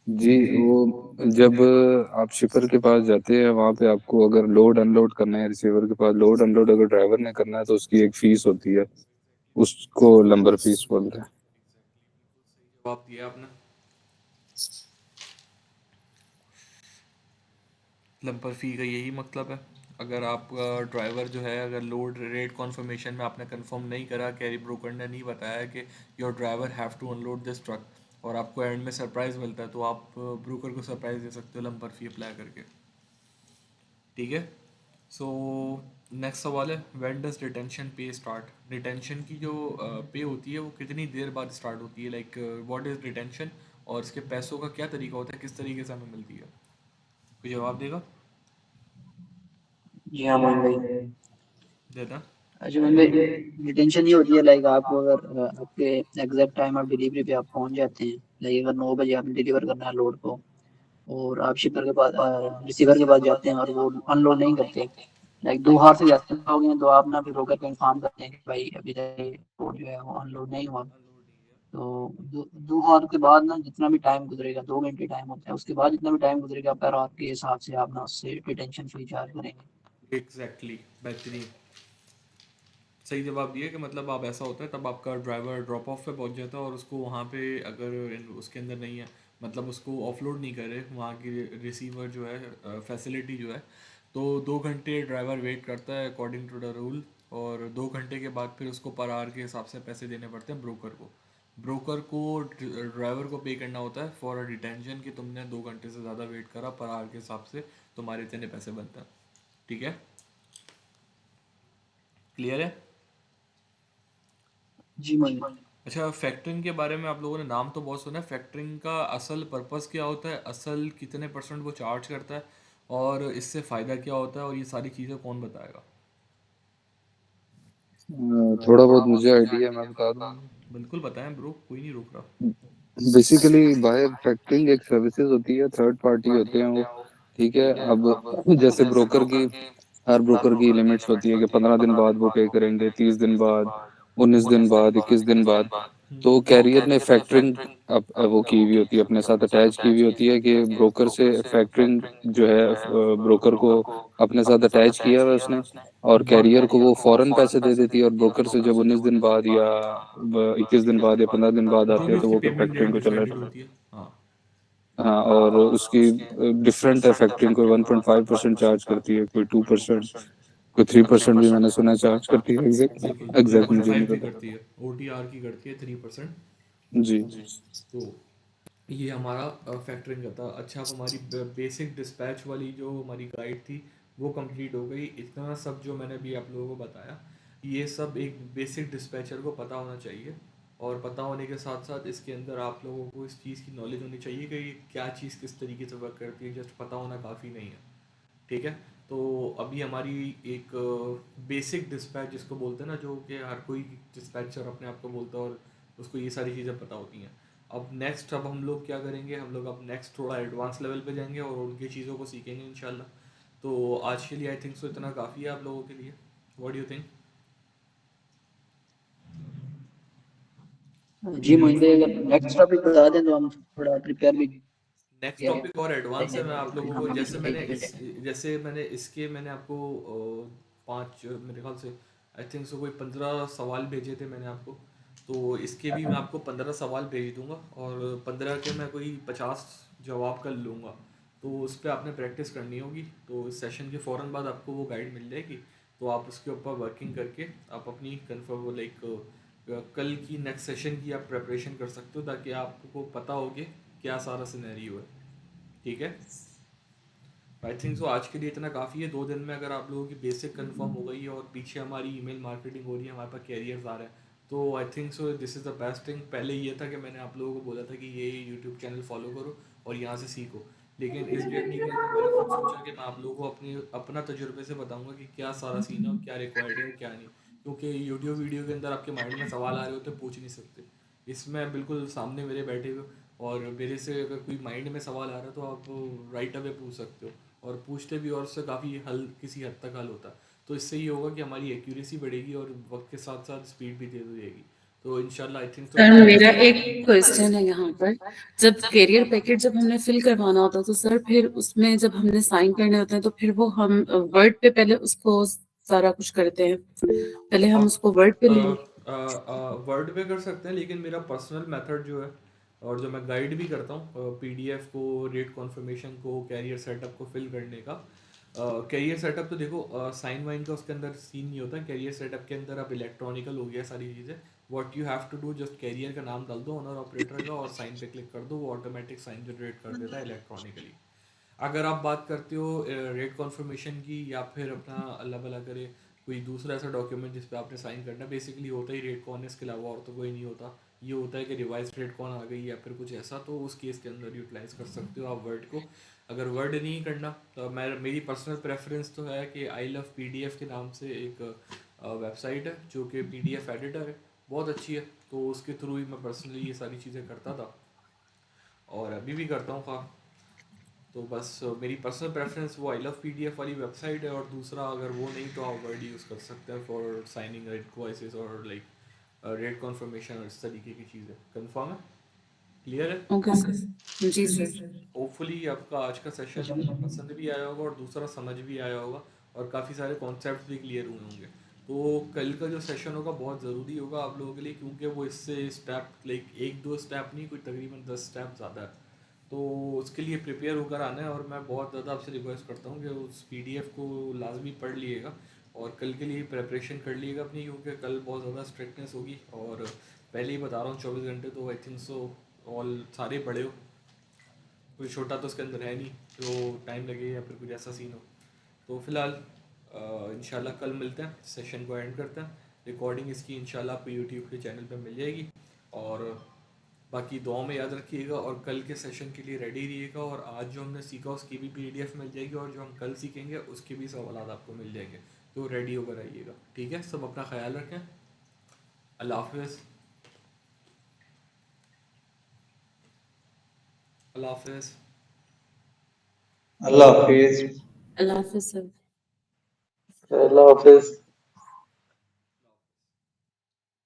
जी, वो जब आप शिपर के पास जाते हैं वहां पे आपको अगर लोड अनलोड करना है, रिसीवर के पास लोड अनलोड अगर ड्राइवर ने करना है तो उसकी एक फीस होती है, उसको लंबर फीस बोलते हैं। जवाब दिया आपने। लंपर फी का यही मतलब है। अगर आपका ड्राइवर जो है, अगर लोड रेट कॉन्फर्मेशन में आपने कंफर्म नहीं करा, कैरी ब्रोकर ने नहीं बताया कि your driver have to unload this truck, और आपको एंड में सरप्राइज मिलता है, तो आप ब्रोकर को सरप्राइज दे सकते हो लंपर फी अप्लाई करके। ठीक है। सो नेक्स्ट सवाल है, व्हेन डज रिटेंशन पे स्टार्ट? रिटेंशन की जो पे होती है वो कितनी देर बाद स्टार्ट होती है, लाइक व्हाट इज रिटेंशन, और इसके पैसों का क्या तरीका होता है, किस तरीके से हमें मिलती है? कोई जवाब देगा? जी हाँ मोइन भाई। देना। अच्छा मोइन भाई, रिटेंशन ये होती है लाइक आपको अगर आपके एग्जैक्ट टाइम ऑफ डिलीवरी पे आप पहुंच जाते हैं, लाइक अगर 9 बजे आपने डिलीवर करना है लोड को, और आप शिपर के पास रिसीवर के पास जाते हैं और वो अनलोड नहीं करते, लाइक 2 हार से ज्यादा हो गए हैं, तो आप ना फिर ब्रोकर को इन्फॉर्म करते हैं कि भाई अभी तक ये लोड जो है वो अनलोड नहीं हुआ। तो 2 हार के बाद ना जितना भी टाइम गुजरेगा, 2 घंटे टाइम होता है, उसके बाद जितना भी टाइम गुजरेगा पर आपके हिसाब से आप ना उससे डिटेंशन फी चार्ज करेंगे। एग्जैक्टली, बेहतरीन। सही जवाब दिया कि मतलब आप, ऐसा होता है तब आपका ड्राइवर ड्रॉप ऑफ पे पहुंच जाता है और उसको वहाँ पे अगर उसके अंदर नहीं है, मतलब उसको ऑफलोड नहीं करे वहाँ की रिसीवर जो है, फैसिलिटी जो है, तो 2 घंटे ड्राइवर वेट करता है अकॉर्डिंग टू द रूल, और 2 घंटे के बाद फिर उसको पर आवर के हिसाब से पैसे देने पड़ते हैं ब्रोकर को। ब्रोकर को ड्राइवर को पे करना होता है फॉर अ डिटेंशन, कि तुमने 2 घंटे से ज़्यादा वेट करा, पर आवर के हिसाब से तुम्हारे इतने पैसे बनते हैं। ठीक है, क्लियर है? जी मोइन। अच्छा, फैक्टरिंग के बारे में आप लोगों ने नाम तो बहुत सुना है, फैक्टरिंग का असल पर्पस क्या होता है, असल कितने परसेंट वो चार्ज करता है, और इससे फ़ायदा क्या होता है, और ये सारी चीज़ें कौन बताएगा? थोड़ा बहुत मुझे आइडिया, मैं बता दूं। बिल्कुल बताएं ब्रो, कोई नहीं रोक रहा। बेसिकली बाहर फैक्टरिंग एक सर्विसेज होती है, थर्ड पार्टी होते हैं वो। ठीक है, अब जैसे ब्रोकर की, हर ब्रोकर की लिमिट्स होती है कि 15 दिन बाद वो पे करेंगे, 30 दिन बाद, 19 दिन बाद, 21 दिन बाद। तो कैरियर ने फैक्टरिंग अब वो की हुई होती है, अपने साथ अटैच की हुई होती है कि ब्रोकर से फैक्टरिंग जो है, ब्रोकर को अपने साथ अटैच किया हुआ है उसने, और कैरियर को वो फौरन पैसे दे देती है, और ब्रोकर से जब 19 दिन बाद या 21 दिन बाद या 15 दिन बाद जो आते भी हैं तो उसकी वो फिर पेमेंट डेट फैक्टरिंग को चला डिसाइडेड जाता है। होती है। हाँ। हाँ, और उसकी डिफरेंट है, फैक्टरिंग कोई 1.5% चार्ज करती है, कोई 2%, कोई 3% भी मैंने सुना है चार्ज करती है। बिल्कुल, एग्जैक्ट मुझे नहीं 1.5 की पता। करती है, OTR की करती है 3%। जी। तो ये हमारा फैक्टरिंग का था। अच्छा, अब हमारी बेसिक डिस्पैच वाली जो हमारी गाइड थी वो कंप्लीट हो गई। इतना सब जो मैंने अभी आप लोगों को बताया, ये सब एक बेसिक डिस्पैचर को पता होना चाहिए, और पता होने के साथ साथ इसके अंदर आप लोगों को इस चीज़ की नॉलेज होनी चाहिए कि ये क्या चीज़ किस तरीके से वर्क करती है, जस्ट पता होना काफ़ी नहीं है। ठीक है। तो अभी हमारी एक बेसिक डिस्पैच जिसको बोलते हैं ना, जो कि हर कोई डिस्पैचर अपने आप को बोलता है, और उसको ये सारी चीज़ें पता होती हैं। अब नेक्स्ट, अब हम लोग क्या करेंगे, हम लोग अब नेक्स्ट थोड़ा एडवांस लेवल पे जाएंगे और उनकी चीज़ों को सीखेंगे इंशाल्लाह। तो आज के लिए आई थिंक सो इतना काफ़ी है आप लोगों के लिए। What do you think? जी मोइन भाई, अगर नेक्स्ट टॉपिक बता दें तो हम थोड़ा प्रिपेयर भी नेक्स्ट टॉपिक और एडवांस है। करेंगे, मैं आप लोगों को, हम भी जैसे मैंने सीखेंगे। इसके मैंने आपको 5, मेरे ख्याल से आई थिंक सो कोई 15 सवाल भेजे थे मैंने आपको। तो इसके भी मैं आपको 15 सवाल भेज दूंगा, और 15 के मैं कोई 50 जवाब कर लूँगा। तो उस पर आपने प्रैक्टिस करनी होगी। तो इस सेशन के फ़ौरन बाद आपको वो गाइड मिल जाएगी, तो आप उसके ऊपर वर्किंग करके आप अपनी कन्फर्म, लाइक कल की नेक्स्ट सेशन की आप प्रेपरेशन कर सकते हो, ताकि आपको पता हो कि क्या सारा सिनेरियो है। ठीक है। आई थिंक सो आज के लिए इतना काफ़ी है। 2 दिन में अगर आप लोगों की बेसिक कंफर्म हो गई है, और पीछे हमारी ईमेल मार्केटिंग हो रही है, हमारे पास कैरियर्स आ रहे हैं, तो I think so this is the best thing. पहले ये था कि मैंने आप लोगों को बोला था कि ये यूट्यूब चैनल फॉलो करो और यहाँ से सीखो, लेकिन इस जर्नी के अंदर मैंने खुद सोचा कि मैं आप लोगों को अपना तजुर्बे से बताऊंगा कि क्या सारा सीन है और क्या रिक्वायर्ड है और क्या नहीं। क्योंकि यूट्यूब वीडियो के अंदर आपके माइंड में सवाल आ रहे होते, पूछ नहीं सकते। इसमें बिल्कुल सामने मेरे बैठे हुए, और मेरे से अगर कोई माइंड में सवाल आ रहा है तो आप राइट अवे पूछ सकते हो, और पूछते भी, और उससे काफ़ी हल किसी हद तक हल होता है। तो इससे ये होगा कि हमारी एक्यूरेसी बढ़ेगी और वक्त के साथ साथ स्पीड भी तेज़ हो जाएगी। तो इंशाल्लाह आई थिंक सर मेरा एक क्वेश्चन है यहाँ पर, जब करियर पैकेट जब हमने फिल करवाना होता है तो सर फिर उसमें जब हमने साइन करने होते हैं तो फिर वो हम वर्ड पे पहले उसको सारा कुछ करते हैं, पहले हम उसको वर्ड पे ले वर्ड पे कर सकते हैं, लेकिन मेरा पर्सनल मेथड जो है और जो मैं गाइड भी करता हूँ पीडीएफ को, रेट कॉन्फर्मेशन को, कैरियर सेटअप को फिल करने का। कैरियर सेटअप तो देखो साइन वाइन का उसके अंदर सीन नहीं होता। कैरियर सेटअप के अंदर अब इलेक्ट्रॉनिकल हो गया सारी चीज़ें। What you have to do, just carrier का नाम डाल दो ऑनर ऑपरेटर का और साइन पे क्लिक कर दो, वो ऑटोमेटिक साइन जनरेट कर देता है इलेक्ट्रॉनिकली। अगर आप बात करते हो रेट कॉन्फर्मेशन की या फिर अपना अल्लाह भला करे कोई दूसरा ऐसा डॉक्यूमेंट जिस पे आपने साइन करना, बेसिकली होता ही रेट कॉन, इसके अलावा और तो कोई नहीं होता। ये होता है कि रिवाइज रेट कॉन आ गई या फिर कुछ ऐसा, तो उस केस के अंदर यूटिलाइज कर सकते हो आप वर्ड को। अगर वर्ड नहीं करना तो मेरी पर्सनल प्रेफरेंस तो है कि आई लव पीडीएफ के नाम से एक वेबसाइट है जो कि पीडीएफ एडिटर है, बहुत अच्छी है। तो उसके थ्रू ही मैं पर्सनली ये सारी चीज़ें करता था और अभी भी करता हूँ। हाँ, तो बस मेरी पर्सनल प्रेफरेंस वो आई लव पीडीएफ वाली वेबसाइट है। और दूसरा अगर वो नहीं तो आप वर्ड यूज़ कर सकते हैं फॉर साइनिंग इनवॉइसेस और लाइक रेट कॉन्फर्मेशन और इस तरीके की चीज़ें। कंफर्म है? क्लियर है? ओके सर, जी सर। होपफुली आपका आज का सेशन पसंद भी आया होगा और दूसरा समझ भी आया होगा और काफ़ी सारे कॉन्सेप्ट भी क्लियर हुए होंगे। तो कल का जो सेशन होगा बहुत ज़रूरी होगा आप लोगों के लिए, क्योंकि वो इससे स्टेप लाइक 1-2 स्टेप नहीं, कोई तकरीबन 10 स्टेप ज़्यादा है। तो उसके लिए प्रिपेयर होकर आना है और मैं बहुत ज़्यादा आपसे रिक्वेस्ट करता हूँ कि उस पीडीएफ को लाजमी पढ़ लिएगा और कल के लिए प्रिपरेशन कर लिएगा अपनी, क्योंकि कल बहुत ज़्यादा स्ट्रिक्टनेस होगी। और पहले ही बता रहा हूँ 24 घंटे तो आई थिंक सो ऑल सारे पढ़े हो, कोई छोटा तो उसके अंदर है नहीं तो टाइम लगे या फिर कुछ ऐसा सीन हो। तो फिलहाल इंशाल्लाह कल मिलते हैं, सेशन को एंड करते हैं। रिकॉर्डिंग इसकी इंशाल्लाह आपको यूट्यूब के चैनल पे मिल जाएगी और बाकी दुआ में याद रखिएगा और कल के सेशन के लिए रेडी रहिएगा। और आज जो हमने सीखा उसकी भी पीडीएफ मिल जाएगी और जो हम कल सीखेंगे उसके भी सवाल आपको मिल जाएंगे, तो रेडी होकर आइएगा। ठीक है, सब अपना ख्याल रखें। अल्लाह हाफिज़। अल्लाह हाफिज़। अल्लाह हाफिज। अल्लाह हाफिज़ सर। अल्लाह हाफिज।